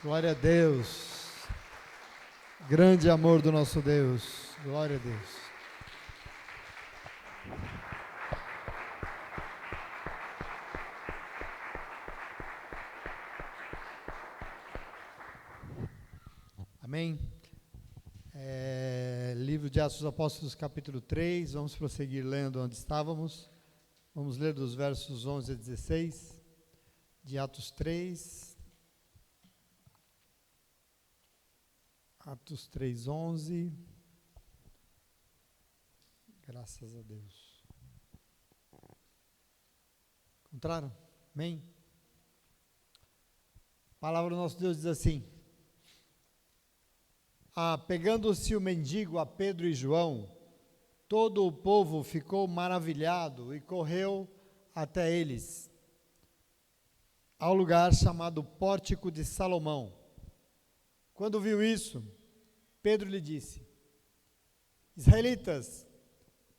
Glória a Deus. Grande amor do nosso Deus. Glória a Deus. Amém. Livro de Atos dos Apóstolos, capítulo 3. Vamos prosseguir lendo onde estávamos. Vamos ler dos versos 11 a 16 de Atos 3. Atos 3, 11. Graças a Deus. Encontraram? Amém? A palavra do nosso Deus diz assim: pegando-se o mendigo a Pedro e João, todo o povo ficou maravilhado e correu até eles, ao lugar chamado Pórtico de Salomão. Quando viu isso, Pedro lhe disse: Israelitas,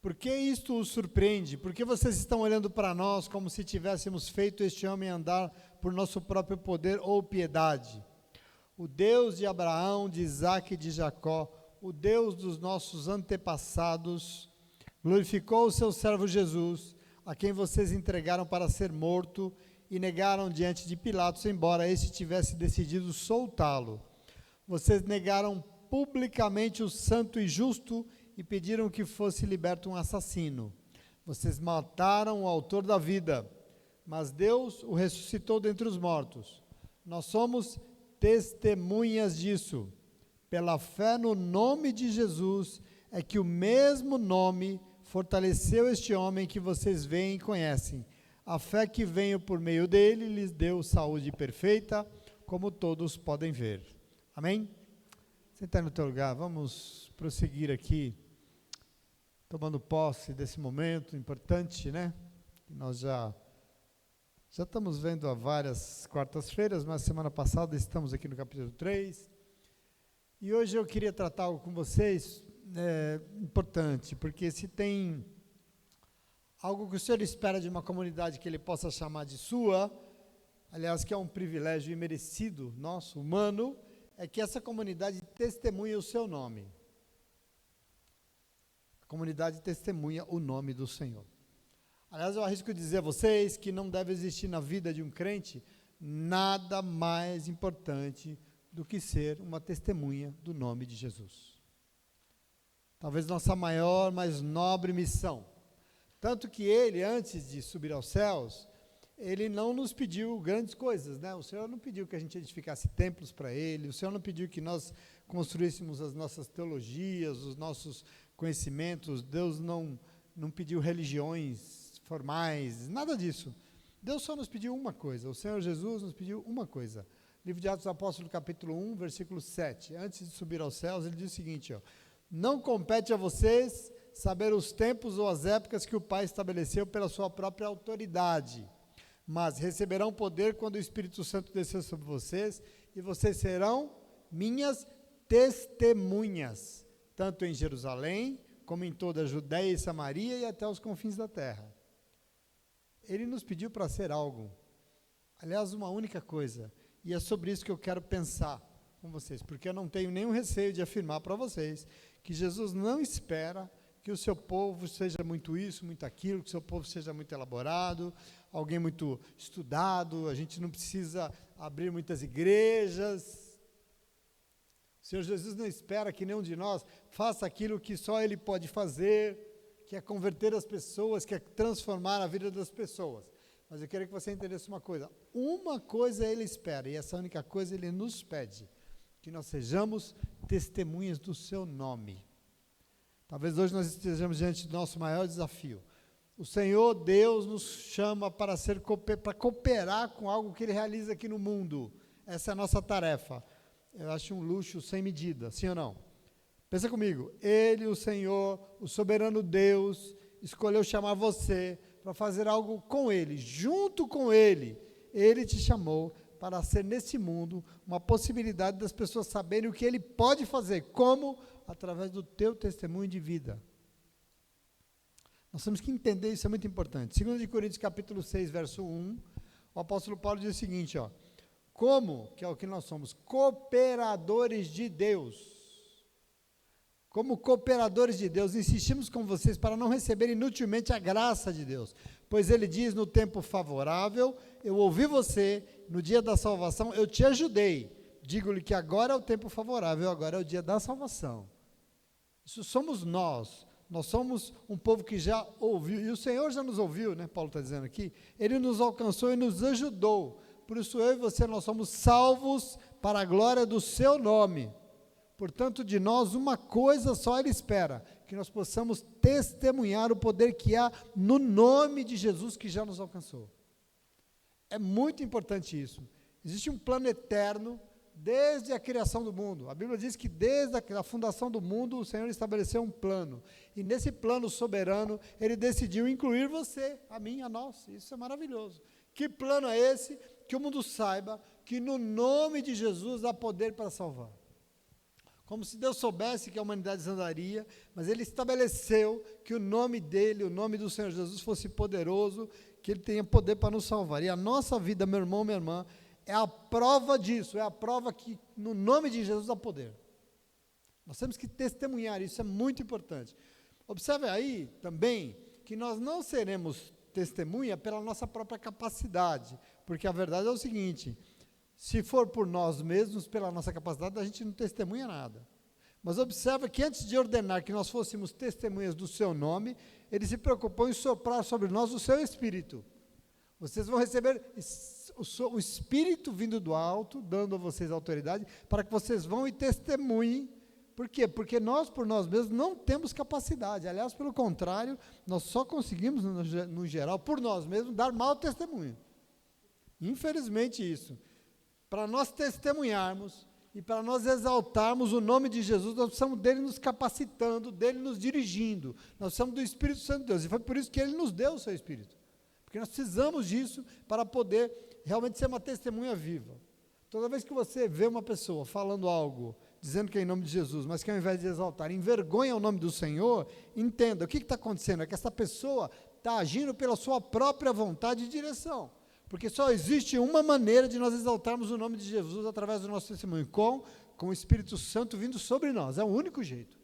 por que isto os surpreende? Por que vocês estão olhando para nós como se tivéssemos feito este homem andar por nosso próprio poder ou piedade? O Deus de Abraão, de Isaque e de Jacó, o Deus dos nossos antepassados, glorificou o seu servo Jesus, a quem vocês entregaram para ser morto e negaram diante de Pilatos, embora este tivesse decidido soltá-lo. Vocês negaram publicamente o santo e justo e pediram que fosse liberto um assassino. Vocês mataram o autor da vida, mas Deus o ressuscitou dentre os mortos. Nós somos testemunhas disso. Pela fé no nome de Jesus, é que o mesmo nome fortaleceu este homem que vocês veem e conhecem. A fé que veio por meio dele lhes deu saúde perfeita, como todos podem ver. Amém? Senta no teu lugar, vamos prosseguir aqui, tomando posse desse momento importante, né? Nós já estamos vendo há várias quartas-feiras, mas semana passada estamos aqui no capítulo 3. E hoje eu queria tratar algo com vocês importante, porque se tem algo que o Senhor espera de uma comunidade que Ele possa chamar de sua, aliás, que é um privilégio imerecido nosso, humano, é que essa comunidade testemunha o seu nome. A comunidade testemunha o nome do Senhor. Aliás, eu arrisco dizer a vocês que não deve existir na vida de um crente nada mais importante do que ser uma testemunha do nome de Jesus. Talvez nossa maior, mais nobre missão. Tanto que Ele, antes de subir aos céus, Ele não nos pediu grandes coisas, né? O Senhor não pediu que a gente edificasse templos para Ele, o Senhor não pediu que nós construíssemos as nossas teologias, os nossos conhecimentos, Deus não pediu religiões formais, nada disso. Deus só nos pediu uma coisa, o Senhor Jesus nos pediu uma coisa. Livro de Atos dos Apóstolos, capítulo 1, versículo 7. Antes de subir aos céus, Ele diz o seguinte: não compete a vocês saber os tempos ou as épocas que o Pai estabeleceu pela sua própria autoridade, mas receberão poder quando o Espírito Santo descer sobre vocês, e vocês serão minhas testemunhas, tanto em Jerusalém, como em toda a Judéia e Samaria e até os confins da terra. Ele nos pediu para ser algo, aliás, uma única coisa, e é sobre isso que eu quero pensar com vocês, porque eu não tenho nenhum receio de afirmar para vocês que Jesus não espera que o seu povo seja muito isso, muito aquilo, que o seu povo seja muito elaborado, alguém muito estudado, a gente não precisa abrir muitas igrejas. O Senhor Jesus não espera que nenhum de nós faça aquilo que só Ele pode fazer, que é converter as pessoas, que é transformar a vida das pessoas. Mas eu queria que você entendesse uma coisa Ele espera, e essa única coisa Ele nos pede, que nós sejamos testemunhas do seu nome. Talvez hoje nós estejamos diante do nosso maior desafio. O Senhor Deus nos chama para cooperar com algo que Ele realiza aqui no mundo. Essa é a nossa tarefa. Eu acho um luxo sem medida, sim ou não? Pensa comigo, Ele, o Senhor, o soberano Deus, escolheu chamar você para fazer algo com Ele, junto com Ele. Ele te chamou para ser nesse mundo uma possibilidade das pessoas saberem o que Ele pode fazer. Como? Através do teu testemunho de vida. Nós temos que entender, isso é muito importante. 2 Coríntios capítulo 6, verso 1, o apóstolo Paulo diz o seguinte: como, que é o que nós somos, cooperadores de Deus. Como cooperadores de Deus, insistimos com vocês para não receber inutilmente a graça de Deus, pois ele diz: no tempo favorável, eu ouvi você, no dia da salvação, eu te ajudei. Digo-lhe que agora é o tempo favorável, agora é o dia da salvação. Isso somos nós somos um povo que já ouviu, e o Senhor já nos ouviu, né? Paulo está dizendo aqui, ele nos alcançou e nos ajudou, por isso eu e você, nós somos salvos para a glória do seu nome. Portanto, de nós uma coisa só ele espera, que nós possamos testemunhar o poder que há no nome de Jesus que já nos alcançou. É muito importante isso. Existe um plano eterno desde a criação do mundo. A Bíblia diz que desde a fundação do mundo o Senhor estabeleceu um plano. E nesse plano soberano, ele decidiu incluir você, a mim, a nós. Isso é maravilhoso. Que plano é esse? Que o mundo saiba que no nome de Jesus há poder para salvar. Como se Deus soubesse que a humanidade desandaria, mas ele estabeleceu que o nome dele, o nome do Senhor Jesus fosse poderoso, que ele tenha poder para nos salvar. E a nossa vida, meu irmão, minha irmã, é a prova disso, é a prova que no nome de Jesus há poder. Nós temos que testemunhar, isso é muito importante. Observe aí também que nós não seremos testemunha pela nossa própria capacidade, porque a verdade é o seguinte: se for por nós mesmos, pela nossa capacidade, a gente não testemunha nada. Mas observa que antes de ordenar que nós fôssemos testemunhas do seu nome, ele se preocupou em soprar sobre nós o seu Espírito. Vocês vão receber o Espírito vindo do alto, dando a vocês autoridade, para que vocês vão e testemunhem. Por quê? Porque nós, por nós mesmos, não temos capacidade. Aliás, pelo contrário, nós só conseguimos, no geral, por nós mesmos, dar mau testemunho. Infelizmente isso. Para nós testemunharmos e para nós exaltarmos o nome de Jesus, nós precisamos dele nos capacitando, dele nos dirigindo. Nós precisamos do Espírito Santo de Deus. E foi por isso que ele nos deu o seu Espírito. Porque nós precisamos disso para poder realmente ser uma testemunha viva. Toda vez que você vê uma pessoa falando algo, dizendo que é em nome de Jesus, mas que ao invés de exaltar, envergonha o nome do Senhor, entenda, o que está acontecendo? É que essa pessoa está agindo pela sua própria vontade e direção. Porque só existe uma maneira de nós exaltarmos o nome de Jesus através do nosso testemunho, com o Espírito Santo vindo sobre nós. É o único jeito.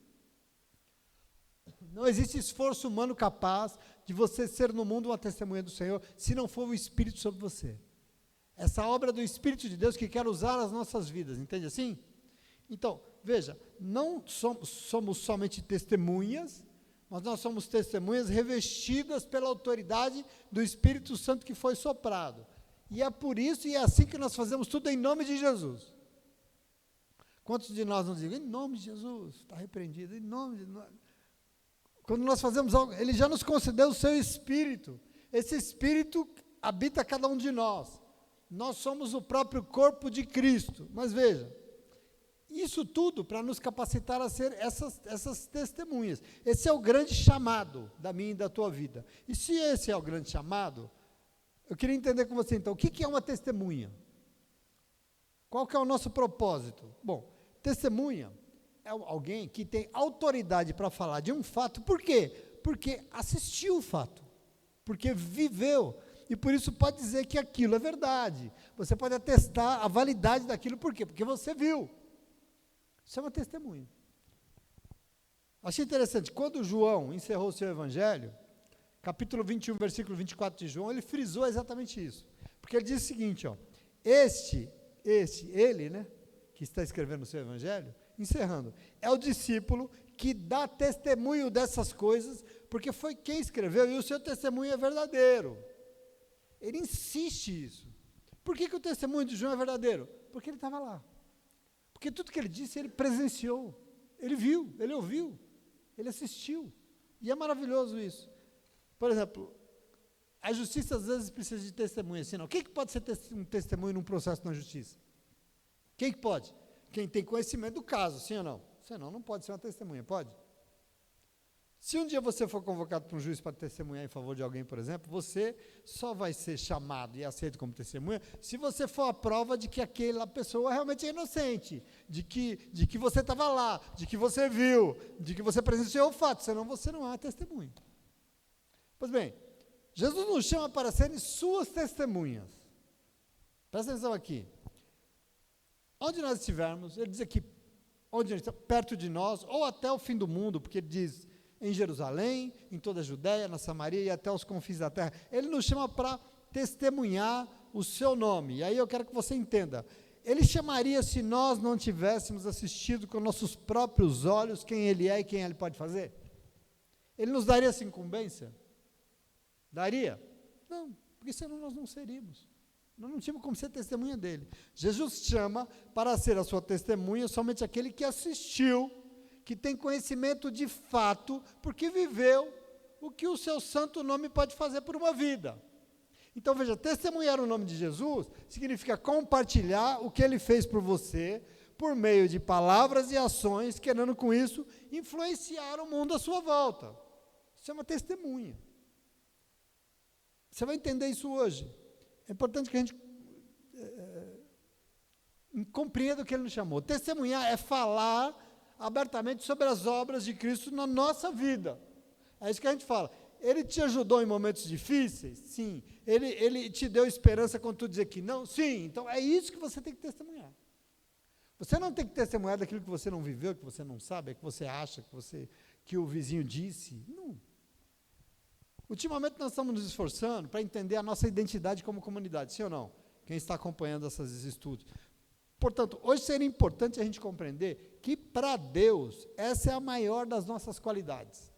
Não existe esforço humano capaz de você ser no mundo uma testemunha do Senhor, se não for o Espírito sobre você. Essa obra do Espírito de Deus que quer usar as nossas vidas, entende assim? Então, veja, não somos somente testemunhas, mas nós somos testemunhas revestidas pela autoridade do Espírito Santo que foi soprado. E é por isso e é assim que nós fazemos tudo em nome de Jesus. Quantos de nós não dizem, em nome de Jesus, está repreendido, em nome de Jesus. Quando nós fazemos algo, ele já nos concedeu o seu Espírito. Esse Espírito habita cada um de nós. Nós somos o próprio corpo de Cristo. Mas veja, isso tudo para nos capacitar a ser essas testemunhas. Esse é o grande chamado da minha e da tua vida. E se esse é o grande chamado, eu queria entender com você então, o que é uma testemunha? Qual que é o nosso propósito? Bom, testemunha é alguém que tem autoridade para falar de um fato. Por quê? Porque assistiu o fato, porque viveu, e por isso pode dizer que aquilo é verdade. Você pode atestar a validade daquilo, por quê? Porque você viu. Isso é uma testemunha. Achei interessante, quando João encerrou o seu evangelho, capítulo 21, versículo 24 de João, ele frisou exatamente isso. Porque ele diz o seguinte, ó, ele, né, que está escrevendo o seu evangelho, encerrando, é o discípulo que dá testemunho dessas coisas, porque foi quem escreveu e o seu testemunho é verdadeiro. Ele insiste isso. Por que o testemunho de João é verdadeiro? Porque ele estava lá. Porque tudo que ele disse, ele presenciou, ele viu, ele ouviu, ele assistiu. E é maravilhoso isso. Por exemplo, a justiça às vezes precisa de testemunha, assim, não. Quem que pode ser um testemunho num processo na justiça? Quem que pode? Quem tem conhecimento do caso, sim ou não? Senão não pode ser uma testemunha, pode? Se um dia você for convocado para um juiz para testemunhar em favor de alguém, por exemplo, você só vai ser chamado e aceito como testemunha se você for a prova de que aquela pessoa realmente é inocente, de que você estava lá, de que você viu, de que você presenciou o fato, senão você não é testemunha. Pois bem, Jesus nos chama para serem suas testemunhas. Presta atenção aqui. onde nós estivermos, ele diz aqui, onde está, perto de nós, ou até o fim do mundo, porque ele diz em Jerusalém, em toda a Judéia, na Samaria e até os confins da terra. Ele nos chama para testemunhar o seu nome. E aí eu quero que você entenda. Ele chamaria se nós não tivéssemos assistido com nossos próprios olhos quem ele é e quem ele pode fazer? Ele nos daria essa incumbência? Daria? Não, porque senão nós não seríamos. Nós não tínhamos como ser testemunha dele. Jesus chama para ser a sua testemunha somente aquele que assistiu, que tem conhecimento de fato, porque viveu o que o seu santo nome pode fazer por uma vida. Então veja, testemunhar o nome de Jesus significa compartilhar o que ele fez por você, por meio de palavras e ações, querendo com isso influenciar o mundo à sua volta. Isso é uma testemunha. Você vai entender isso hoje. É importante que a gente compreenda o que ele nos chamou. Testemunhar é falar abertamente sobre as obras de Cristo na nossa vida. É isso que a gente fala. Ele te ajudou em momentos difíceis? Sim. Ele te deu esperança quando tu dizer que não? Sim. Então é isso que você tem que testemunhar. Você não tem que testemunhar daquilo que você não viveu, que você não sabe, que você acha, que o vizinho disse. Não. Ultimamente nós estamos nos esforçando para entender a nossa identidade como comunidade, sim ou não? Quem está acompanhando esses estudos. Portanto, hoje seria importante a gente compreender que para Deus essa é a maior das nossas qualidades.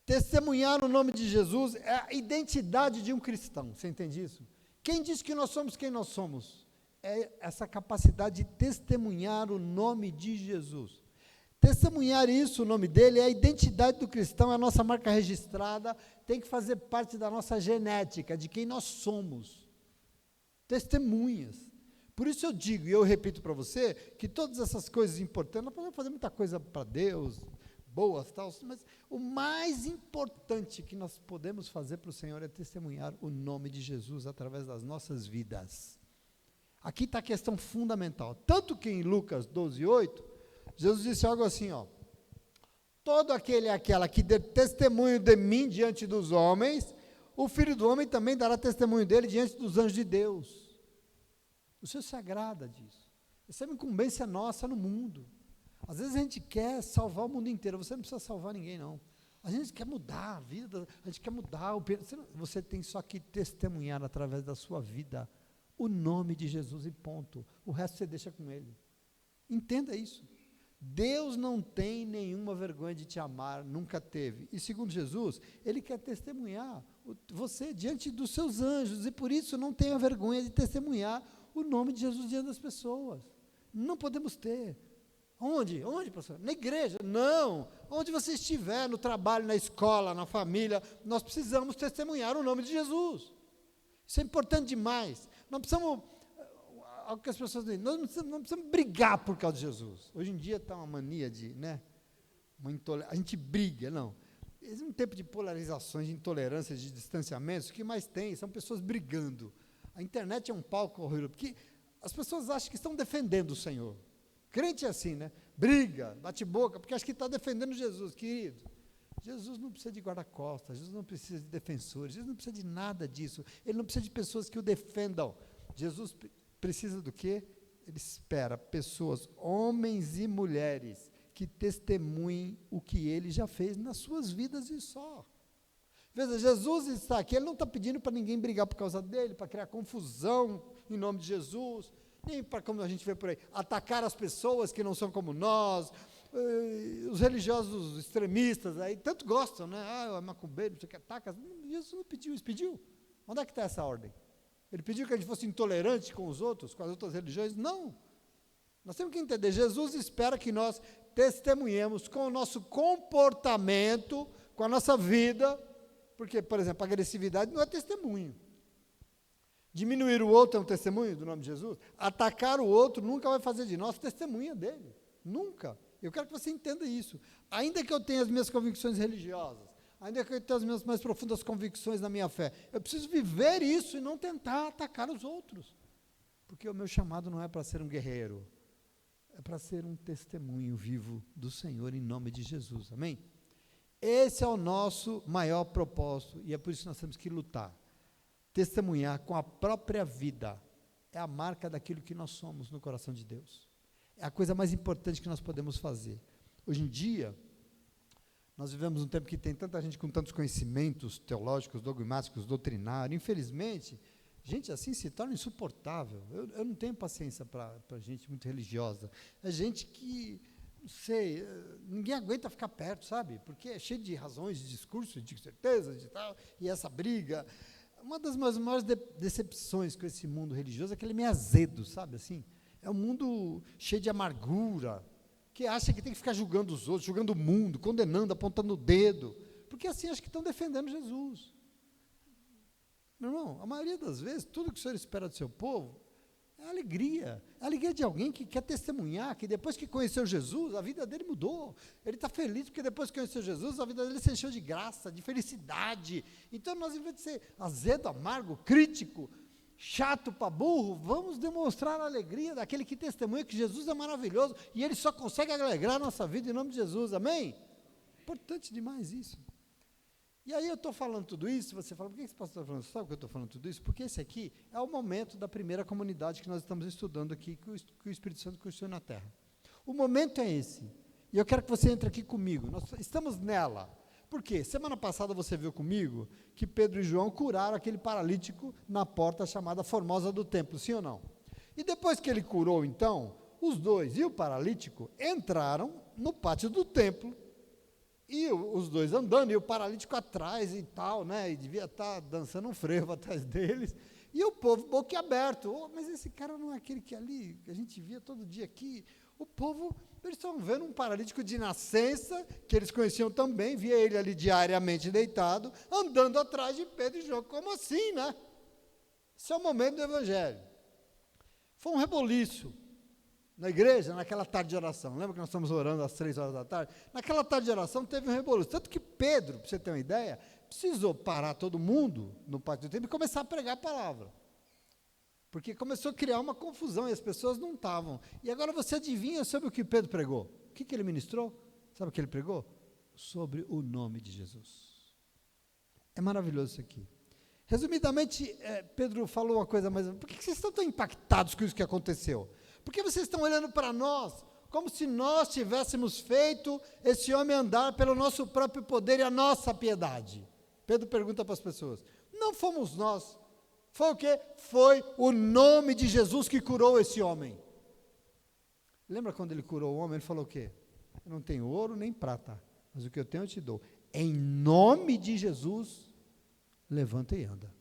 Testemunhar o nome de Jesus é a identidade de um cristão, você entende isso? Quem diz que nós somos quem nós somos? É essa capacidade de testemunhar o nome de Jesus. Testemunhar isso, o nome dele, é a identidade do cristão, é a nossa marca registrada, tem que fazer parte da nossa genética, de quem nós somos. Testemunhas. Por isso eu digo, e eu repito para você, que todas essas coisas importantes, nós podemos fazer muita coisa para Deus, boas, tal, mas o mais importante que nós podemos fazer para o Senhor é testemunhar o nome de Jesus através das nossas vidas. Aqui está a questão fundamental. Tanto que em Lucas 12:8, Jesus disse algo assim, ó: todo aquele e aquela que dê testemunho de mim diante dos homens, o Filho do Homem também dará testemunho dele diante dos anjos de Deus. O Senhor se agrada disso. Essa é uma incumbência nossa no mundo. Às vezes a gente quer salvar o mundo inteiro, você não precisa salvar ninguém, não. A gente quer mudar a vida, a gente quer mudar o... Você tem só que testemunhar através da sua vida o nome de Jesus e ponto. O resto você deixa com ele. Entenda isso. Deus não tem nenhuma vergonha de te amar, nunca teve. E segundo Jesus, Ele quer testemunhar você diante dos seus anjos, e por isso não tenha vergonha de testemunhar o nome de Jesus diante das pessoas. Não podemos ter. Onde? Onde, pastor? Na igreja? Não. Onde você estiver, no trabalho, na escola, na família, nós precisamos testemunhar o nome de Jesus. Isso é importante demais. Não precisamos, algo que as pessoas dizem, nós não precisamos brigar por causa de Jesus. Hoje em dia está uma mania de, a gente briga, não. Existe um tempo de polarizações, de intolerâncias, de distanciamentos, o que mais tem são pessoas brigando. A internet é um palco horrível, porque as pessoas acham que estão defendendo o Senhor. Crente é assim, briga, bate boca, porque acha que está defendendo Jesus, querido. Jesus não precisa de guarda-costas, Jesus não precisa de defensores, Jesus não precisa de nada disso, Ele não precisa de pessoas que o defendam. Jesus precisa do quê? Ele espera pessoas, homens e mulheres, que testemunhem o que Ele já fez nas suas vidas e só. Veja, Jesus está aqui, Ele não está pedindo para ninguém brigar por causa dEle, para criar confusão em nome de Jesus, nem para, como a gente vê por aí, atacar as pessoas que não são como nós, os religiosos extremistas aí, tanto gostam, é macumbeiro, não sei o que, ataca. Jesus não pediu isso, pediu. Onde é que está essa ordem? Ele pediu que a gente fosse intolerante com os outros, com as outras religiões? Não. Nós temos que entender, Jesus espera que nós testemunhemos com o nosso comportamento, com a nossa vida, porque, por exemplo, a agressividade não é testemunho. Diminuir o outro é um testemunho do nome de Jesus? Atacar o outro nunca vai fazer de nós testemunha dele. Nunca. Eu quero que você entenda isso. Ainda que eu tenha as minhas convicções religiosas, ainda que eu tenha as minhas mais profundas convicções na minha fé, eu preciso viver isso e não tentar atacar os outros. Porque o meu chamado não é para ser um guerreiro, é para ser um testemunho vivo do Senhor em nome de Jesus. Amém? Esse é o nosso maior propósito e é por isso que nós temos que lutar. Testemunhar com a própria vida é a marca daquilo que nós somos no coração de Deus. É a coisa mais importante que nós podemos fazer. Hoje em dia, nós vivemos um tempo que tem tanta gente com tantos conhecimentos teológicos, dogmáticos, doutrinários. Infelizmente, gente assim se torna insuportável. Eu não tenho paciência para gente muito religiosa. É gente que, não sei, ninguém aguenta ficar perto, sabe? Porque é cheio de razões, de discursos, de certezas, de tal, e essa briga. Uma das maiores decepções com esse mundo religioso é que ele é meio azedo, sabe assim? É um mundo cheio de amargura, que acha que tem que ficar julgando os outros, julgando o mundo, condenando, apontando o dedo, porque assim acho que estão defendendo Jesus. Meu irmão, a maioria das vezes, tudo que o Senhor espera do seu povo é alegria de alguém que quer testemunhar, que depois que conheceu Jesus, a vida dele mudou, ele está feliz porque depois que conheceu Jesus, a vida dele se encheu de graça, de felicidade. Então nós, em vez de ser azedo, amargo, crítico, chato para burro, vamos demonstrar a alegria daquele que testemunha que Jesus é maravilhoso e ele só consegue alegrar a nossa vida em nome de Jesus, amém? Importante demais isso. E aí eu estou falando tudo isso, você fala, por que esse pastor está falando? Sabe por que eu estou falando tudo isso? Porque esse aqui é o momento da primeira comunidade que nós estamos estudando aqui, que o Espírito Santo construiu na terra. O momento é esse, e eu quero que você entre aqui comigo, nós estamos nela. Por quê? Semana passada você viu comigo que Pedro e João curaram aquele paralítico na porta chamada Formosa do Templo, sim ou não? E depois que ele curou, então, os dois e o paralítico entraram no pátio do templo, e os dois andando, e o paralítico atrás e tal, né, e devia estar dançando um frevo atrás deles, e o povo boquiaberto, mas esse cara não é aquele que ali, que a gente via todo dia aqui, o povo, eles estavam vendo um paralítico de nascença, que eles conheciam também, via ele ali diariamente deitado, andando atrás de Pedro e João, como assim, né? Esse é o momento do evangelho. Foi um reboliço na igreja, naquela tarde de oração. Lembra que nós estamos orando às 3 horas da tarde? Naquela tarde de oração teve um reboliço. Tanto que Pedro, para você ter uma ideia, precisou parar todo mundo no pátio do templo e começar a pregar a palavra. Porque começou a criar uma confusão e as pessoas não estavam. E agora você adivinha sobre o que Pedro pregou? O que ele ministrou? Sabe o que ele pregou? Sobre o nome de Jesus. É maravilhoso isso aqui. Resumidamente, Pedro falou uma coisa mais... Por que vocês estão tão impactados com isso que aconteceu? Porque vocês estão olhando para nós como se nós tivéssemos feito esse homem andar pelo nosso próprio poder e a nossa piedade. Pedro pergunta para as pessoas, não fomos nós, foi o quê? Foi o nome de Jesus que curou esse homem. Lembra quando ele curou o homem, ele falou o quê? Eu não tenho ouro nem prata, mas o que eu tenho eu te dou. Em nome de Jesus, levanta e anda.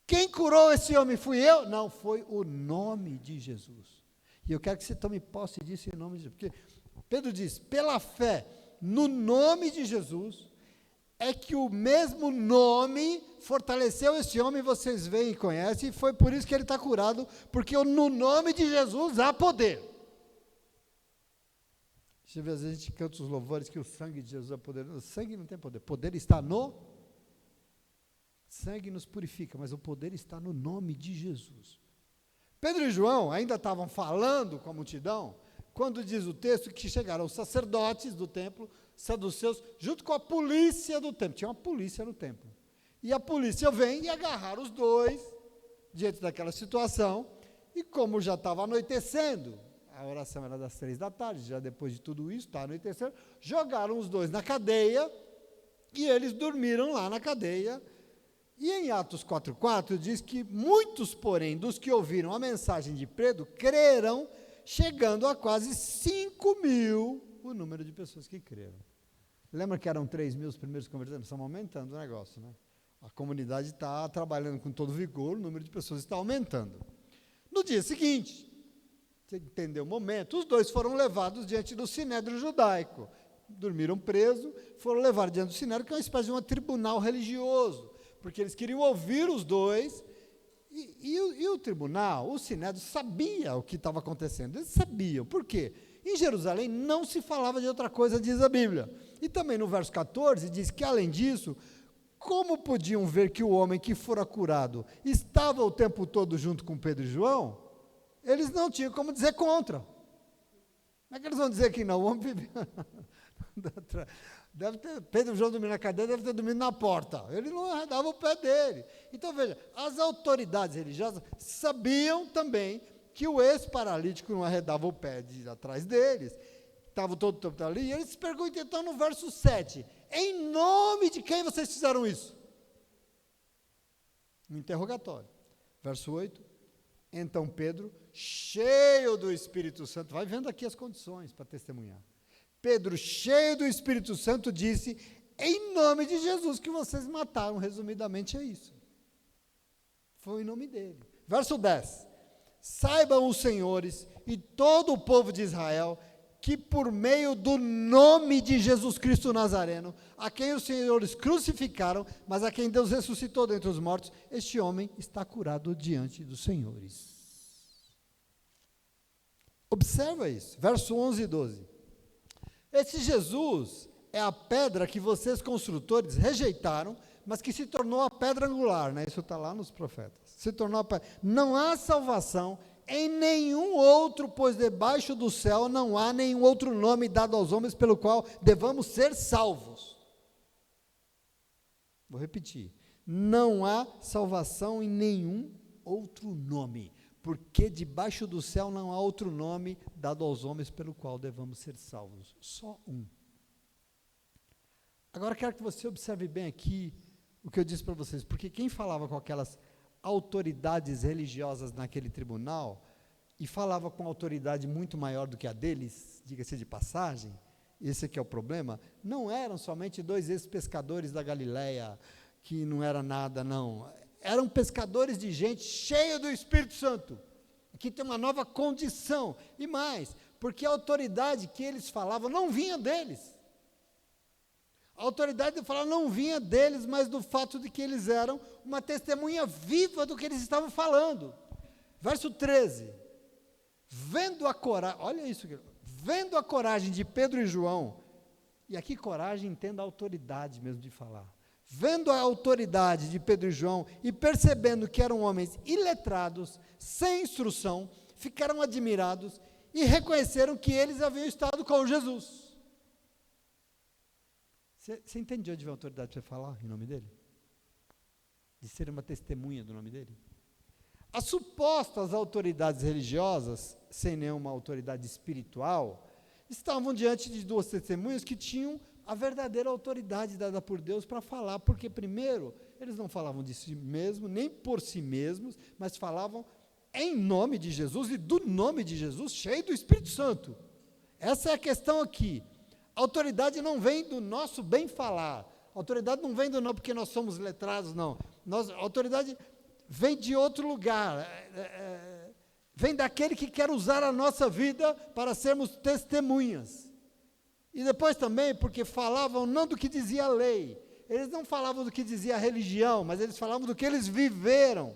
Quem curou esse homem? Fui eu? Não, foi o nome de Jesus. E eu quero que você tome posse disso em nome de Jesus. Porque Pedro diz, pela fé no nome de Jesus, é que o mesmo nome fortaleceu esse homem, vocês veem e conhecem, e foi por isso que ele está curado, porque no nome de Jesus há poder. Deixa eu ver, às vezes a gente canta os louvores que o sangue de Jesus é poder. O sangue não tem poder, poder está no... Sangue nos purifica, mas o poder está no nome de Jesus. Pedro e João ainda estavam falando com a multidão, quando diz o texto que chegaram os sacerdotes do templo, saduceus, junto com a polícia do templo. Tinha uma polícia no templo. E a polícia vem e agarrar os dois, diante daquela situação, e como já estava anoitecendo, a oração era das 3 da tarde, já depois de tudo isso, está anoitecendo, jogaram os dois na cadeia, e eles dormiram lá na cadeia. E em Atos 4,4 diz que muitos, porém, dos que ouviram a mensagem de Pedro, creram, chegando a quase 5.000 o número de pessoas que creram. Lembra que eram 3.000 os primeiros convertidos? Estamos aumentando o negócio, né? A comunidade está trabalhando com todo vigor, o número de pessoas está aumentando. No dia seguinte, você entendeu o momento, os dois foram levados diante do Sinédrio judaico. Dormiram presos, foram levados diante do Sinédrio, que é uma espécie de um tribunal religioso, porque eles queriam ouvir os dois, e o tribunal, o Sinédrio, sabia o que estava acontecendo, eles sabiam, por quê? Em Jerusalém não se falava de outra coisa, diz a Bíblia, e também no verso 14 diz que, além disso, como podiam ver que o homem que fora curado estava o tempo todo junto com Pedro e João, eles não tinham como dizer contra. Como é que eles vão dizer que não? O homem vivia... Pedro e João dormindo na cadeira, deve ter dormido na porta. Ele não arredava o pé dele. Então, veja, as autoridades religiosas sabiam também que o ex-paralítico não arredava o pé atrás deles. Estavam todo o tempo ali. E eles se perguntam, então, no verso 7, em nome de quem vocês fizeram isso? Um interrogatório. Verso 8, então Pedro, cheio do Espírito Santo, vai vendo aqui as condições para testemunhar. Pedro, cheio do Espírito Santo, disse, em nome de Jesus que vocês mataram, resumidamente é isso. Foi em nome dele. Verso 10, saibam os senhores e todo o povo de Israel, que por meio do nome de Jesus Cristo Nazareno, a quem os senhores crucificaram, mas a quem Deus ressuscitou dentre os mortos, este homem está curado diante dos senhores. Observa isso, verso 11 e 12. Esse Jesus é a pedra que vocês construtores rejeitaram, mas que se tornou a pedra angular, né? Isso está lá nos profetas. Se tornou a pedra. Não há salvação em nenhum outro, pois debaixo do céu não há nenhum outro nome dado aos homens pelo qual devamos ser salvos. Vou repetir. Não há salvação em nenhum outro nome, porque debaixo do céu não há outro nome dado aos homens pelo qual devamos ser salvos. Só um. Agora quero que você observe bem aqui o que eu disse para vocês, porque quem falava com aquelas autoridades religiosas naquele tribunal, e falava com autoridade muito maior do que a deles, diga-se de passagem, esse aqui é o problema, não eram somente dois ex-pescadores da Galileia, que não era nada, não, eram pescadores de gente cheia do Espírito Santo, que tem uma nova condição, e mais, porque a autoridade que eles falavam não vinha deles, a autoridade de falar não vinha deles, mas do fato de que eles eram uma testemunha viva do que eles estavam falando. Verso 13. Vendo a coragem, olha isso, vendo a coragem de Pedro e João, e aqui coragem entenda a autoridade mesmo de falar. Vendo a autoridade de Pedro e João e percebendo que eram homens iletrados, sem instrução, ficaram admirados e reconheceram que eles haviam estado com Jesus. Você entende de onde vem a autoridade para falar em nome dele? De ser uma testemunha do nome dele? As supostas autoridades religiosas, sem nenhuma autoridade espiritual, estavam diante de duas testemunhas que tinham a verdadeira autoridade dada por Deus para falar, porque primeiro, eles não falavam de si mesmos, nem por si mesmos, mas falavam em nome de Jesus e do nome de Jesus, cheio do Espírito Santo. Essa é a questão aqui. A autoridade não vem do nosso bem falar, a autoridade não vem do não porque nós somos letrados, não. A autoridade vem de outro lugar, vem daquele que quer usar a nossa vida para sermos testemunhas. E depois também porque falavam não do que dizia a lei, eles não falavam do que dizia a religião, mas eles falavam do que eles viveram.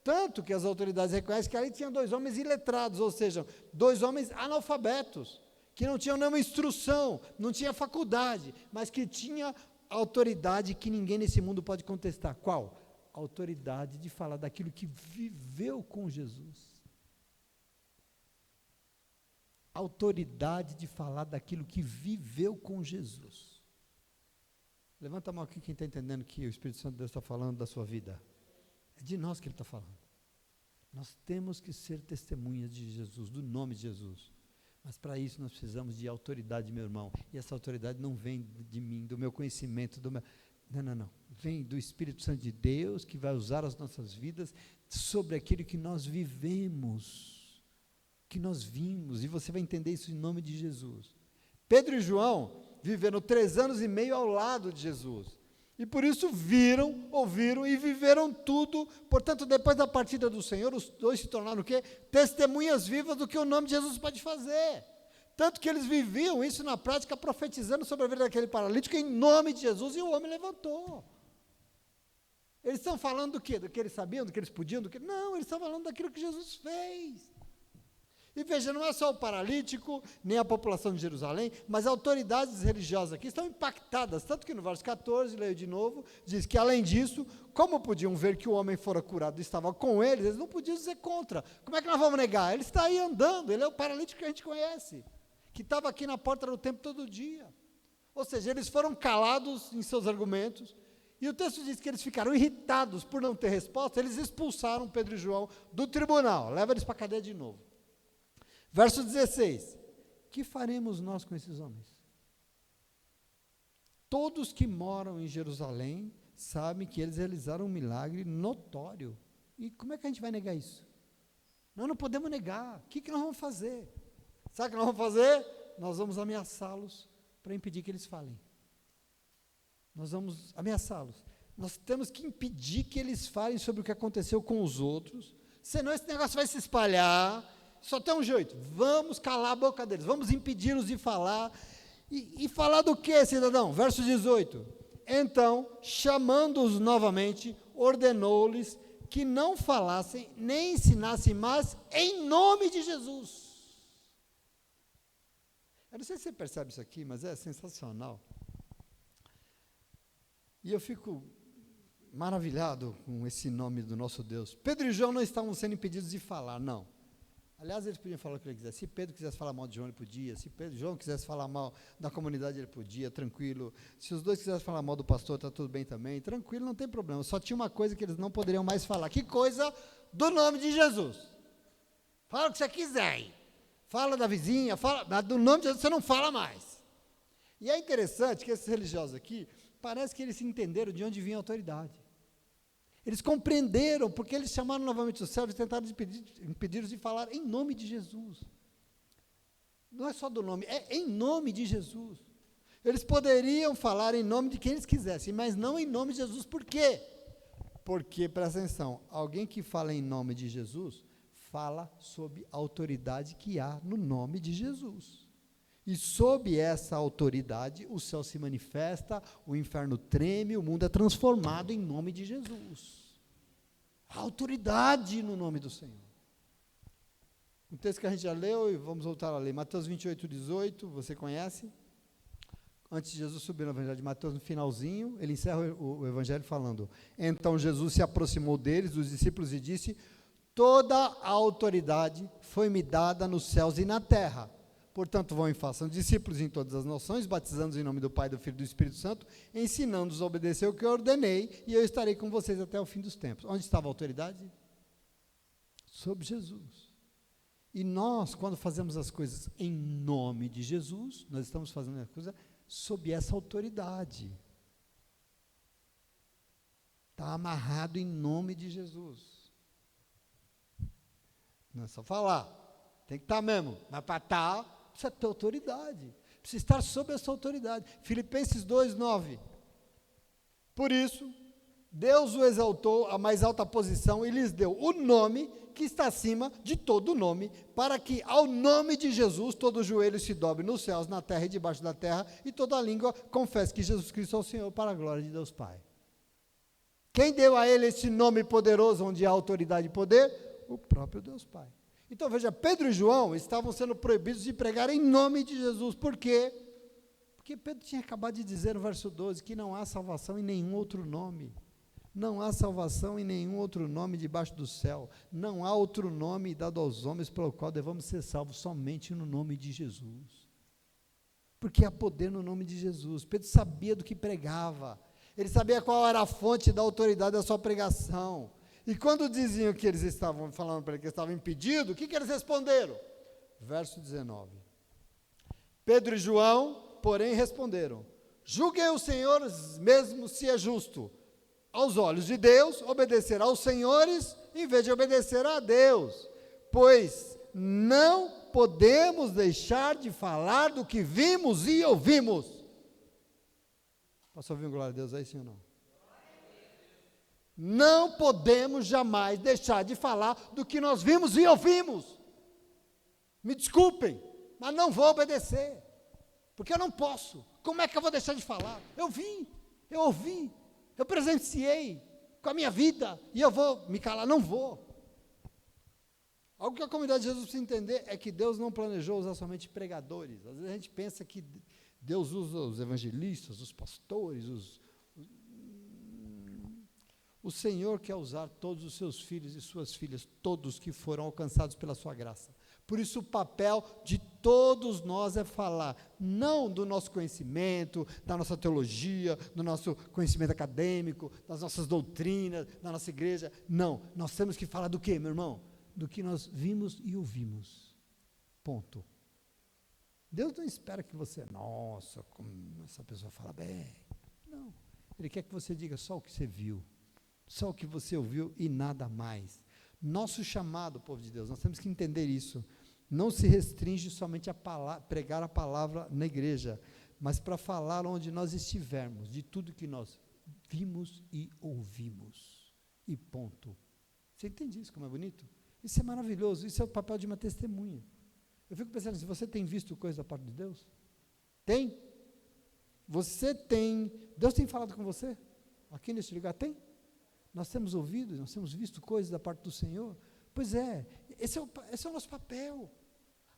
Tanto que as autoridades reconhecem que ali tinha dois homens iletrados, ou seja, dois homens analfabetos, que não tinham nenhuma instrução, não tinha faculdade, mas que tinha autoridade que ninguém nesse mundo pode contestar. Qual? A autoridade de falar daquilo que viveu com Jesus. Autoridade de falar daquilo que viveu com Jesus. Levanta a mão aqui quem está entendendo que o Espírito Santo de Deus está falando da sua vida. É de nós que ele está falando. Nós temos que ser testemunhas de Jesus, do nome de Jesus. Mas para isso nós precisamos de autoridade, meu irmão. E essa autoridade não vem de mim, do meu conhecimento, do meu... Não. Vem do Espírito Santo de Deus, que vai usar as nossas vidas sobre aquilo que nós vivemos, que nós vimos. E você vai entender isso em nome de Jesus. Pedro e João viveram 3 anos e meio ao lado de Jesus. E por isso viram, ouviram e viveram tudo. Portanto, depois da partida do Senhor, os dois se tornaram o quê? Testemunhas vivas do que o nome de Jesus pode fazer. Tanto que eles viviam isso na prática, profetizando sobre a vida daquele paralítico em nome de Jesus, e o homem levantou. Eles estão falando do quê? Do que eles sabiam, do que eles podiam, do que... Não, eles estão falando daquilo que Jesus fez. E veja, não é só o paralítico, nem a população de Jerusalém, mas autoridades religiosas aqui estão impactadas, tanto que no verso 14, leio de novo, diz que além disso, como podiam ver que o homem fora curado e estava com eles não podiam dizer contra. Como é que nós vamos negar? Ele está aí andando, ele é o paralítico que a gente conhece, que estava aqui na porta do templo todo dia. Ou seja, eles foram calados em seus argumentos, e o texto diz que eles ficaram irritados por não ter resposta, eles expulsaram Pedro e João do tribunal, leva eles para a cadeia de novo. Verso 16, que faremos nós com esses homens? Todos que moram em Jerusalém sabem que eles realizaram um milagre notório. E como é que a gente vai negar isso? Nós não podemos negar. O que nós vamos fazer? Sabe o que nós vamos fazer? Nós vamos ameaçá-los para impedir que eles falem. Nós vamos ameaçá-los. Nós temos que impedir que eles falem sobre o que aconteceu com os outros, senão esse negócio vai se espalhar. Só tem um jeito, vamos calar a boca deles, vamos impedi-los de falar. E falar do que, cidadão? Verso 18. Então, chamando-os novamente, ordenou-lhes que não falassem, nem ensinassem mais, em nome de Jesus. Eu não sei se você percebe isso aqui, mas é sensacional. E eu fico maravilhado com esse nome do nosso Deus. Pedro e João não estavam sendo impedidos de falar, não. Aliás, eles podiam falar o que ele quisesse. Se Pedro quisesse falar mal de João, ele podia. Se João quisesse falar mal da comunidade, ele podia, tranquilo. Se os dois quisessem falar mal do pastor, está tudo bem também, tranquilo, não tem problema. Só tinha uma coisa que eles não poderiam mais falar. Que coisa? Do nome de Jesus. Fala o que você quiser aí. Fala da vizinha, fala do nome de Jesus, você não fala mais. E é interessante que esses religiosos aqui, parece que eles entenderam de onde vinha a autoridade. Eles compreenderam, porque eles chamaram novamente os servos e tentaram impedir-os de falar em nome de Jesus. Não é só do nome, é em nome de Jesus. Eles poderiam falar em nome de quem eles quisessem, mas não em nome de Jesus. Por quê? Porque, presta atenção, alguém que fala em nome de Jesus, fala sob a autoridade que há no nome de Jesus. E sob essa autoridade, o céu se manifesta, o inferno treme, o mundo é transformado em nome de Jesus. A autoridade no nome do Senhor. Um texto que a gente já leu, e vamos voltar a ler, Mateus 28, 18, você conhece? Antes de Jesus subir no Evangelho de Mateus, no finalzinho, ele encerra o Evangelho falando, então Jesus se aproximou deles, dos discípulos, e disse, toda a autoridade foi-me dada nos céus e na terra. Portanto, vão e façam discípulos em todas as nações, batizando-os em nome do Pai, do Filho e do Espírito Santo, ensinando-os a obedecer o que eu ordenei, e eu estarei com vocês até o fim dos tempos. Onde estava a autoridade? Sob Jesus. E nós, quando fazemos as coisas em nome de Jesus, nós estamos fazendo as coisas sob essa autoridade. Está amarrado em nome de Jesus. Não é só falar, tem que estar mesmo, mas para estar, precisa ter autoridade, precisa estar sob essa autoridade. Filipenses 2:9. Por isso, Deus o exaltou à mais alta posição e lhes deu o nome que está acima de todo nome, para que ao nome de Jesus todo joelho se dobre nos céus, na terra e debaixo da terra, e toda língua confesse que Jesus Cristo é o Senhor, para a glória de Deus Pai. Quem deu a ele esse nome poderoso, onde há autoridade e poder? O próprio Deus Pai. Então veja, Pedro e João estavam sendo proibidos de pregar em nome de Jesus. Por quê? Porque Pedro tinha acabado de dizer no verso 12 que não há salvação em nenhum outro nome. Não há salvação em nenhum outro nome debaixo do céu. Não há outro nome dado aos homens pelo qual devamos ser salvos, somente no nome de Jesus. Porque há poder no nome de Jesus. Pedro sabia do que pregava. Ele sabia qual era a fonte da autoridade da sua pregação. E quando diziam que eles estavam falando para ele que estavam impedidos, o que eles responderam? Verso 19. Pedro e João, porém, responderam, julguem o Senhor mesmo se é justo, aos olhos de Deus, obedecer aos senhores, em vez de obedecer a Deus, pois não podemos deixar de falar do que vimos e ouvimos. Posso ouvir um glória a Deus aí, sim ou não? Não podemos jamais deixar de falar do que nós vimos e ouvimos. Me desculpem, mas não vou obedecer, porque eu não posso. Como é que eu vou deixar de falar? Eu vi, eu ouvi, eu presenciei com a minha vida, e eu vou me calar? Não vou. Algo que a comunidade de Jesus precisa entender é que Deus não planejou usar somente pregadores. Às vezes a gente pensa que Deus usa os evangelistas, os pastores, os O Senhor quer usar todos os seus filhos e suas filhas, todos que foram alcançados pela sua graça. Por isso o papel de todos nós é falar, não do nosso conhecimento, da nossa teologia, do nosso conhecimento acadêmico, das nossas doutrinas, da nossa igreja. Não, nós temos que falar do quê, meu irmão? Do que nós vimos e ouvimos. Ponto. Deus não espera que você, nossa, como essa pessoa fala bem. Não, Ele quer que você diga só o que você viu, só o que você ouviu e nada mais. Nosso chamado, povo de Deus, nós temos que entender isso. Não se restringe somente a pregar a palavra na igreja, mas para falar onde nós estivermos, de tudo que nós vimos e ouvimos. E ponto. Você entende isso, como é bonito? Isso é maravilhoso, isso é o papel de uma testemunha. Eu fico pensando, se você tem visto coisa da parte de Deus? Tem? Você tem, Deus tem falado com você? Aqui neste lugar tem? Nós temos ouvido, nós temos visto coisas da parte do Senhor? Pois é, esse é o nosso papel.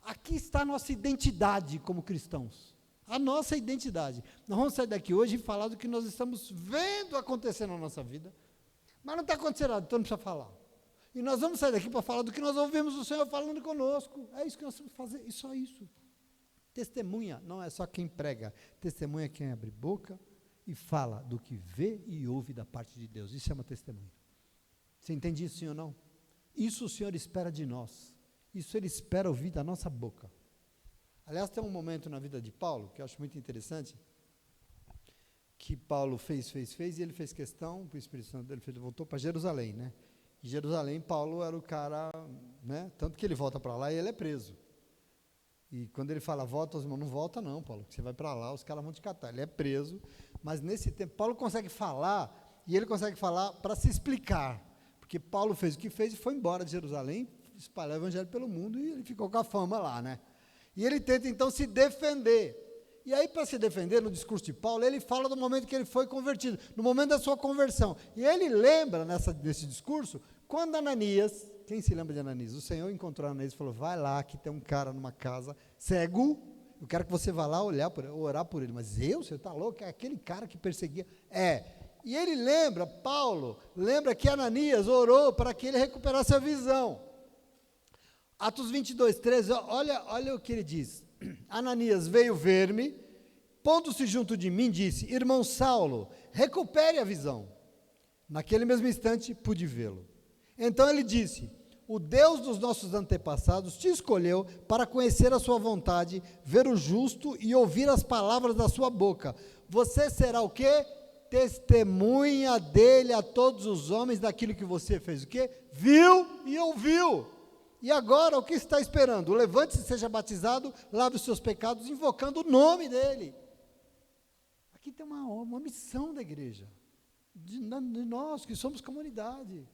Aqui está a nossa identidade como cristãos. A nossa identidade. Nós vamos sair daqui hoje e falar do que nós estamos vendo acontecer na nossa vida. Mas não está acontecendo nada, então não precisa falar. E nós vamos sair daqui para falar do que nós ouvimos o Senhor falando conosco. É isso que nós temos que fazer, e só isso. Testemunha não é só quem prega. Testemunha é quem abre boca e fala do que vê e ouve da parte de Deus. Isso é uma testemunha. Você entende isso, sim ou não? Isso o Senhor espera de nós. Isso Ele espera ouvir da nossa boca. Aliás, tem um momento na vida de Paulo, que eu acho muito interessante, que Paulo fez, e ele fez questão, o Espírito Santo dele voltou para Jerusalém, né? Em Jerusalém, Paulo era o cara, né? Tanto que ele volta para lá e ele é preso. E quando ele fala, volta, os irmãos, não volta não, Paulo, você vai para lá, os caras vão te catar. Ele é preso, mas nesse tempo, Paulo consegue falar, e ele consegue falar para se explicar, porque Paulo fez o que fez e foi embora de Jerusalém, espalhar o evangelho pelo mundo, e ele ficou com a fama lá, né? E ele tenta, então, se defender. E aí, para se defender, no discurso de Paulo, ele fala do momento que ele foi convertido, no momento da sua conversão. E ele lembra, nesse discurso, quando Ananias, quem se lembra de Ananias? O Senhor encontrou Ananias e falou, vai lá, que tem um cara numa casa, cego, eu quero que você vá lá orar por ele. Mas você está louco? É aquele cara que perseguia. E ele lembra, Paulo, lembra que Ananias orou para que ele recuperasse a visão. Atos 22, 13, olha o que ele diz. Ananias veio ver-me, pondo-se junto de mim, disse, irmão Saulo, recupere a visão. Naquele mesmo instante, pude vê-lo. Então ele disse, o Deus dos nossos antepassados te escolheu para conhecer a sua vontade, ver o justo e ouvir as palavras da sua boca. Você será o quê? Testemunha dele a todos os homens daquilo que você fez o quê? Viu e ouviu. E agora, o que está esperando? Levante-se, seja batizado, lave os seus pecados, invocando o nome dele. Aqui tem uma missão da igreja, de nós que somos comunidade.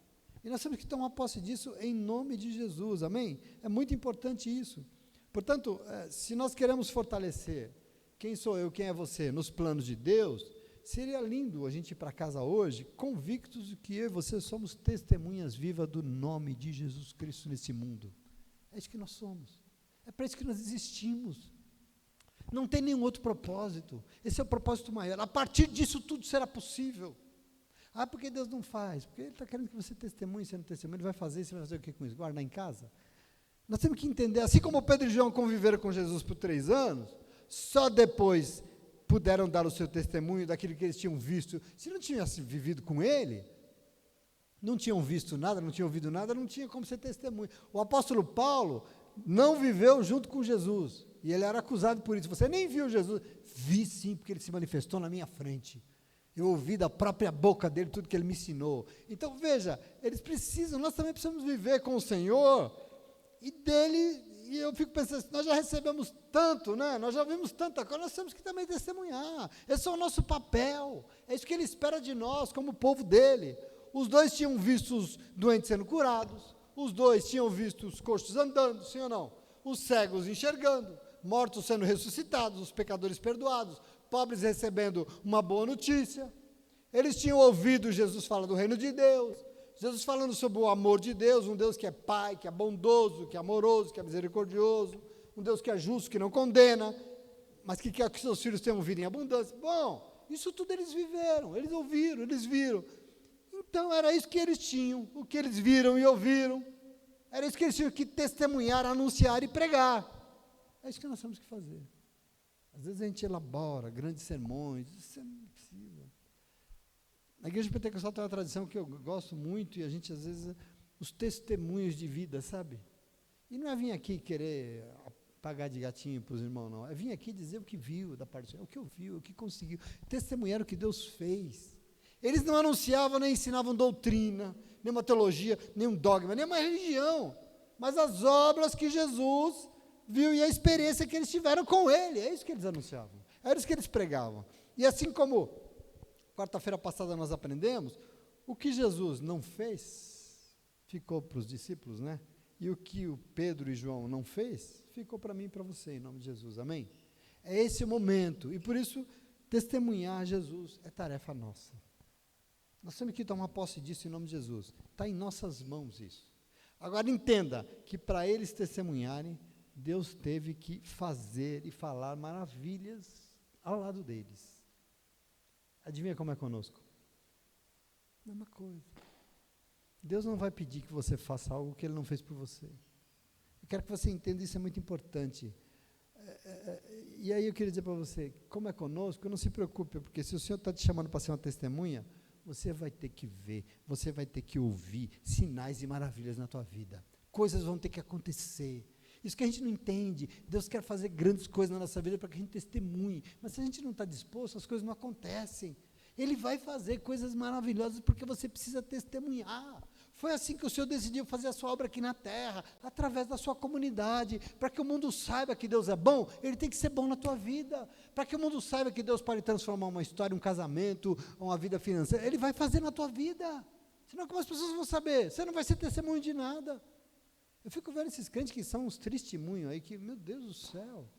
E nós temos que tomar posse disso em nome de Jesus, amém? É muito importante isso. Portanto, se nós queremos fortalecer quem sou eu, quem é você, nos planos de Deus, seria lindo a gente ir para casa hoje, convictos de que eu e você somos testemunhas vivas do nome de Jesus Cristo nesse mundo. É isso que nós somos. É para isso que nós existimos. Não tem nenhum outro propósito. Esse é o propósito maior. A partir disso tudo será possível. Por que Deus não faz? Porque Ele está querendo que você testemunhe, sendo testemunho, Ele vai fazer, você vai fazer o que com isso? Guardar em casa? Nós temos que entender, assim como Pedro e João conviveram com Jesus por 3 anos, só depois puderam dar o seu testemunho daquilo que eles tinham visto. Se não tivessem vivido com ele, não tinham visto nada, não tinham ouvido nada, não tinha como ser testemunho. O apóstolo Paulo não viveu junto com Jesus, e ele era acusado por isso. Você nem viu Jesus? Vi sim, porque ele se manifestou na minha frente. Eu ouvi da própria boca dele tudo que ele me ensinou. Então veja, nós também precisamos viver com o Senhor, e dele. E eu fico pensando, nós já recebemos tanto, né? Nós já vimos tanta coisa, nós temos que também testemunhar. Esse é o nosso papel, é isso que Ele espera de nós, como povo dele. Os dois tinham visto os doentes sendo curados, os dois tinham visto os coxos andando, sim ou não? Os cegos enxergando, mortos sendo ressuscitados, os pecadores perdoados, pobres recebendo uma boa notícia. Eles tinham ouvido Jesus falar do reino de Deus, Jesus falando sobre o amor de Deus, um Deus que é Pai, que é bondoso, que é amoroso, que é misericordioso, um Deus que é justo, que não condena, mas que quer que seus filhos tenham vida em abundância. Bom, isso tudo eles viveram, eles ouviram, eles viram. Então, era isso que eles tinham, o que eles viram e ouviram. Era isso que eles tinham que testemunhar, anunciar e pregar. É isso que nós temos que fazer. Às vezes a gente elabora grandes sermões, isso não precisa. Na igreja pentecostal tem uma tradição que eu gosto muito, e a gente, às vezes, os testemunhos de vida, sabe? E não é vir aqui querer pagar de gatinho para os irmãos, não. É vir aqui dizer o que viu da parte do Senhor, o que ouviu, o que conseguiu. Testemunhar o que Deus fez. Eles não anunciavam nem ensinavam doutrina, nenhuma teologia, nenhum dogma, nenhuma religião, mas as obras que Jesus viu e a experiência que eles tiveram com Ele. É isso que eles anunciavam, era isso que eles pregavam. E assim como quarta-feira passada nós aprendemos, o que Jesus não fez, ficou para os discípulos, né? E o que o Pedro e João não fez, ficou para mim e para você, em nome de Jesus, amém? É esse o momento, e por isso, testemunhar Jesus é tarefa nossa. Nós temos que tomar posse disso em nome de Jesus, está em nossas mãos isso. Agora entenda, que para eles testemunharem, Deus teve que fazer e falar maravilhas ao lado deles. Adivinha como é conosco? Mesma coisa. Deus não vai pedir que você faça algo que Ele não fez por você. Eu quero que você entenda, isso é muito importante. E aí eu queria dizer para você, como é conosco, não se preocupe, porque se o Senhor está te chamando para ser uma testemunha, você vai ter que ver, você vai ter que ouvir sinais e maravilhas na tua vida. Coisas vão ter que acontecer. Isso que a gente não entende. Deus quer fazer grandes coisas na nossa vida para que a gente testemunhe. Mas se a gente não está disposto, as coisas não acontecem. Ele vai fazer coisas maravilhosas porque você precisa testemunhar. Foi assim que o Senhor decidiu fazer a sua obra aqui na terra, através da sua comunidade, para que o mundo saiba que Deus é bom, Ele tem que ser bom na tua vida, para que o mundo saiba que Deus pode transformar uma história, um casamento, uma vida financeira, Ele vai fazer na tua vida, senão como as pessoas vão saber? Você não vai ser testemunho de nada. Eu fico vendo esses crentes que são uns testemunhos aí, que, meu Deus do céu,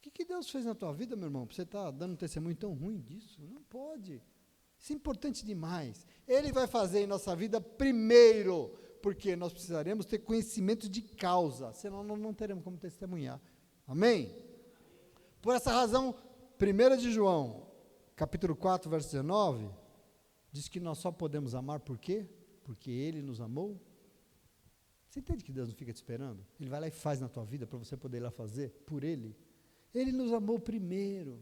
o que Deus fez na tua vida, meu irmão, para você estar dando um testemunho tão ruim disso? Não pode. Isso é importante demais. Ele vai fazer em nossa vida primeiro, porque nós precisaremos ter conhecimento de causa, senão nós não teremos como testemunhar. Amém? Por essa razão, 1 de João, capítulo 4, verso 19, diz que nós só podemos amar por quê? Porque Ele nos amou. Você entende que Deus não fica te esperando? Ele vai lá e faz na tua vida para você poder ir lá fazer por Ele. Ele nos amou primeiro.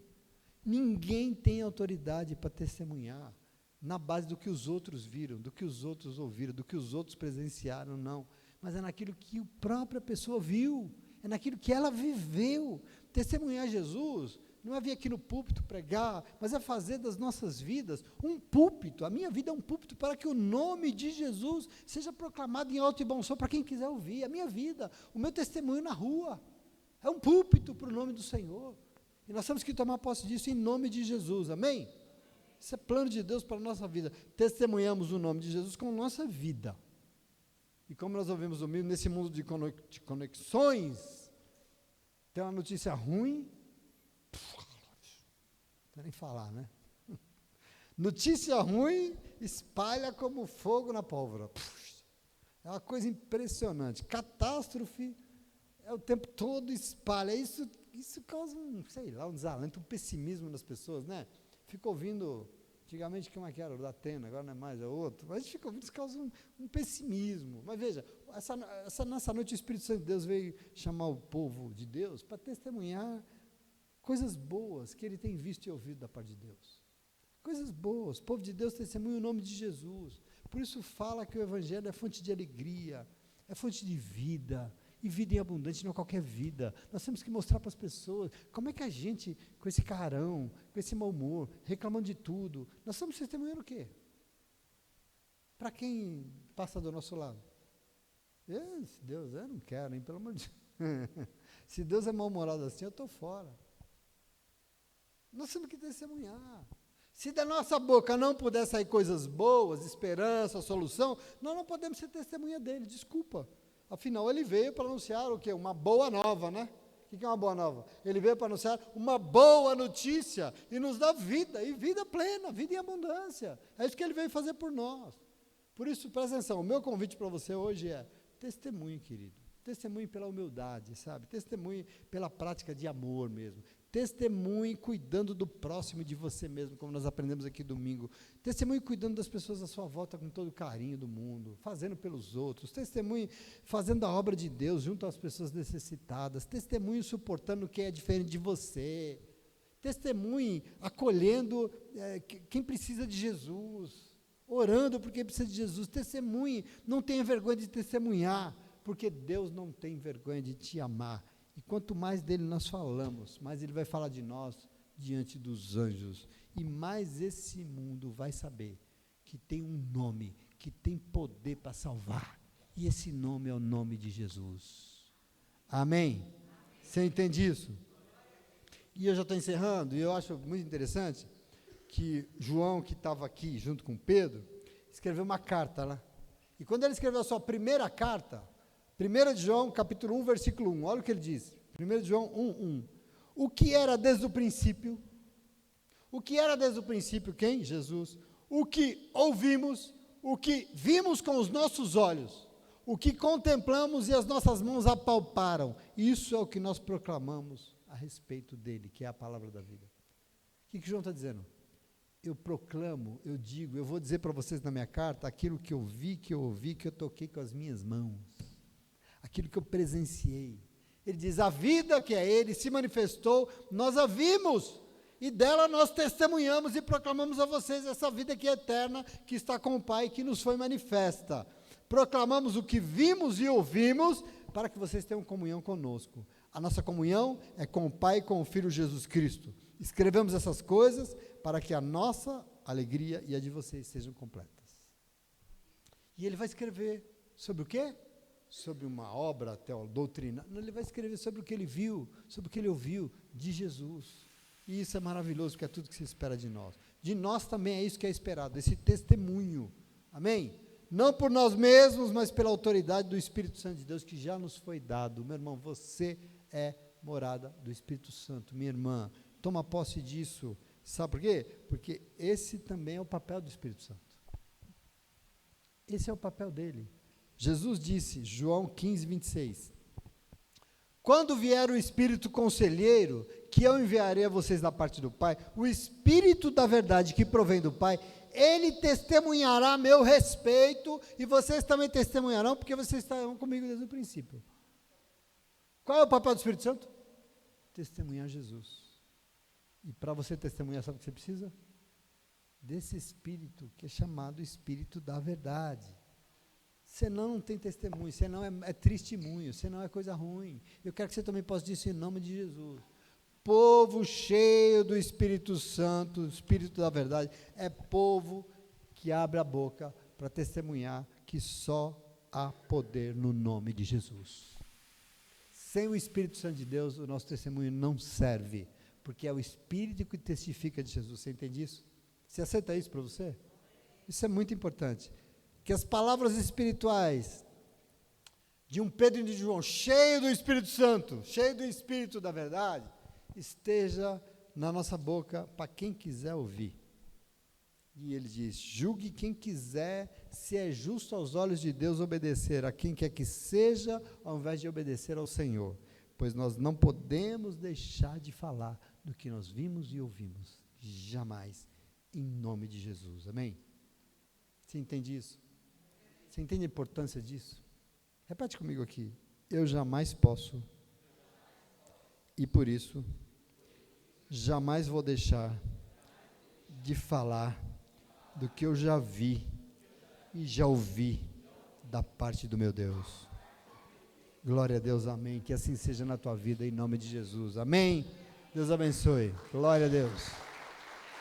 Ninguém tem autoridade para testemunhar na base do que os outros viram, do que os outros ouviram, do que os outros presenciaram, não. Mas é naquilo que a própria pessoa viu, é naquilo que ela viveu. Testemunhar Jesus não é vir aqui no púlpito pregar, mas é fazer das nossas vidas um púlpito. A minha vida é um púlpito para que o nome de Jesus seja proclamado em alto e bom som para quem quiser ouvir. A minha vida, o meu testemunho na rua, é um púlpito para o nome do Senhor. E nós temos que tomar posse disso em nome de Jesus, amém? Isso é plano de Deus para a nossa vida. Testemunhamos o nome de Jesus com a nossa vida. E como nós ouvimos domingo, nesse mundo de conexões, tem uma notícia ruim, não quero nem falar, né? Notícia ruim espalha como fogo na pólvora. É uma coisa impressionante. Catástrofe é o tempo todo espalha. Isso causa um desalento, um pessimismo nas pessoas, né? Fica ouvindo, antigamente, como é que era? O da Atena, agora não é mais, é outro. Mas a gente fica ouvindo, isso causa um pessimismo. Mas veja, nessa noite o Espírito Santo de Deus veio chamar o povo de Deus para testemunhar coisas boas que ele tem visto e ouvido da parte de Deus. Coisas boas. O povo de Deus testemunha o nome de Jesus. Por isso fala que o Evangelho é fonte de alegria, é fonte de vida. E vida em abundante, não qualquer vida. Nós temos que mostrar para as pessoas como é que a gente, com esse carão, com esse mau humor, reclamando de tudo, nós estamos testemunhando o quê? Para quem passa do nosso lado? Deus, eu não quero, hein, pelo amor de Deus. Se Deus é mal-humorado assim, eu estou fora. Nós temos que testemunhar. Se da nossa boca não puder sair coisas boas, esperança, solução, nós não podemos ser testemunha dele, desculpa. Afinal, ele veio para anunciar o quê? Uma boa nova, né? O que é uma boa nova? Ele veio para anunciar uma boa notícia e nos dá vida, e vida plena, vida em abundância. É isso que ele veio fazer por nós. Por isso, presta atenção, o meu convite para você hoje é testemunho, querido. Testemunhe pela humildade, sabe? Testemunhe pela prática de amor mesmo. Testemunhe cuidando do próximo de você mesmo, como nós aprendemos aqui domingo. Testemunhe cuidando das pessoas à sua volta com todo o carinho do mundo, fazendo pelos outros. Testemunhe fazendo a obra de Deus junto às pessoas necessitadas. Testemunhe suportando quem é diferente de você. Testemunhe acolhendo quem precisa de Jesus, orando por quem precisa de Jesus. Testemunhe, não tenha vergonha de testemunhar, porque Deus não tem vergonha de te amar. E quanto mais dele nós falamos, mais ele vai falar de nós diante dos anjos. E mais esse mundo vai saber que tem um nome, que tem poder para salvar. E esse nome é o nome de Jesus. Amém? Você entende isso? E eu já estou encerrando, e eu acho muito interessante que João, que estava aqui junto com Pedro, escreveu uma carta lá. E quando ele escreveu a sua primeira carta, 1 de João, capítulo 1, versículo 1, olha o que ele diz, 1 de João 1, 1. O que era desde o princípio? O que era desde o princípio? Quem? Jesus. O que ouvimos, o que vimos com os nossos olhos, o que contemplamos e as nossas mãos apalparam, isso é o que nós proclamamos a respeito dele, que é a palavra da vida. O que João está dizendo? Eu proclamo, eu digo, eu vou dizer para vocês na minha carta aquilo que eu vi, que eu ouvi, que eu toquei com as minhas mãos, aquilo que eu presenciei. Ele diz, a vida que é ele se manifestou, nós a vimos, e dela nós testemunhamos e proclamamos a vocês essa vida que é eterna, que está com o Pai, que nos foi manifesta. Proclamamos o que vimos e ouvimos, para que vocês tenham comunhão conosco. A nossa comunhão é com o Pai e com o Filho Jesus Cristo. Escrevemos essas coisas para que a nossa alegria e a de vocês sejam completas. E ele vai escrever sobre o quê? Sobre uma obra doutrinária. Ele vai escrever sobre o que ele viu, sobre o que ele ouviu de Jesus. E isso é maravilhoso, porque é tudo que se espera de nós. De nós também é isso que é esperado, esse testemunho. Amém? Não por nós mesmos, mas pela autoridade do Espírito Santo de Deus, que já nos foi dado. Meu irmão, você é morada do Espírito Santo. Minha irmã, toma posse disso. Sabe por quê? Porque esse também é o papel do Espírito Santo. Esse é o papel dele. Jesus disse, João 15, 26, quando vier o Espírito Conselheiro, que eu enviarei a vocês da parte do Pai, o Espírito da verdade que provém do Pai, ele testemunhará a meu respeito, e vocês também testemunharão, porque vocês estarão comigo desde o princípio. Qual é o papel do Espírito Santo? Testemunhar Jesus. E para você testemunhar, sabe o que você precisa? Desse Espírito, que é chamado Espírito da verdade. Senão não tem testemunho, senão é testemunho, senão é coisa ruim. Eu quero que você também possa dizer em nome de Jesus. Povo cheio do Espírito Santo, Espírito da verdade, é povo que abre a boca para testemunhar que só há poder no nome de Jesus. Sem o Espírito Santo de Deus, o nosso testemunho não serve, porque é o Espírito que testifica de Jesus. Você entende isso? Você aceita isso para você? Isso é muito importante. Que as palavras espirituais de um Pedro e de João, cheio do Espírito Santo, cheio do Espírito da verdade, esteja na nossa boca para quem quiser ouvir. E ele diz, julgue quem quiser, se é justo aos olhos de Deus obedecer a quem quer que seja, ao invés de obedecer ao Senhor, pois nós não podemos deixar de falar do que nós vimos e ouvimos, jamais, em nome de Jesus, amém? Você entende isso? Você entende a importância disso? Repete comigo aqui. Eu jamais posso, e por isso, jamais vou deixar de falar do que eu já vi e já ouvi da parte do meu Deus. Glória a Deus, amém. Que assim seja na tua vida, em nome de Jesus. Amém. Deus abençoe. Glória a Deus.